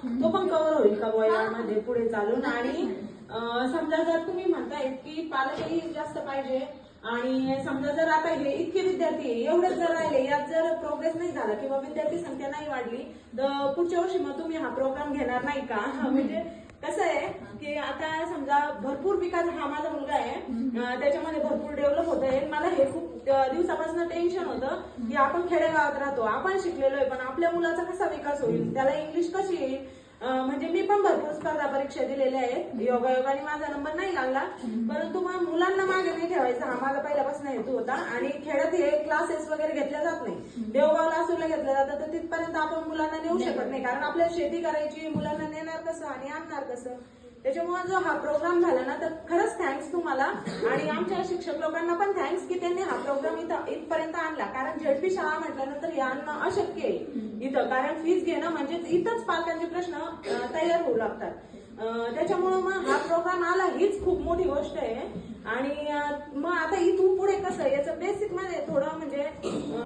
तो पण कव्हर होईल का मध्ये पुढे चालून. आणि समजा जर तुम्ही म्हणताय की पालकही जास्त पाहिजे आणि समजा जर आता हे इतके विद्यार्थी एवढेच जर राहिले, यात जर प्रोग्रेस नाही झाला किंवा विद्यार्थी संख्या नाही वाढली तर पुढच्या वर्षी मग तुम्ही हा प्रोग्राम घेणार नाही का? म्हणजे कसं आहे की आता समजा भरपूर विकास, हा माझा मुलगा आहे त्याच्यामध्ये भरपूर डेव्हलप होत आहे. मला हे खूप दिवसापासून टेन्शन होतं की आपण खेडेगावात राहतो, आपण शिकलेलो आहे, पण आपल्या मुलाचा कसा विकास होईल, त्याला इंग्लिश कशी येईल. म्हणजे मी पण भरपूर स्पर्धा परीक्षा दिलेल्या आहेत, योगायोगाने माझा नंबर नाही लागला, परंतु मग मुलांना मागे नाही ठेवायचा हा माझा पहिल्यापासून हेतू होता. आणि खेड्यात हे क्लासेस वगैरे घेतल्या जात नाही, देवगाव लासूरला घेतलं जातं, तर तिथपर्यंत आपण मुलांना नेऊ शकत नाही, कारण आपल्याला शेती करायची, मुलांना नेणार कसं आणि आणणार कसं. त्याच्यामुळे जो हा प्रोग्राम झाला ना, तर खरंच थँक्स तुम्हाला आणि आमच्या शिक्षक लोकांना पण थँक्स की त्यांनी हा प्रोग्राम इथपर्यंत आणला. कारण झेडपी शाळा म्हटल्यानंतर हे आणणं अशक्य आहे इथं, कारण फीस घेणं म्हणजे इथंच पालकांचे प्रश्न तयार होऊ लागतात. त्याच्यामुळं मग हा प्रोग्राम आला हीच खूप मोठी गोष्ट आहे. आणि मग आता इथून पुढे कसं याचं बेसिक मध्ये थोडं म्हणजे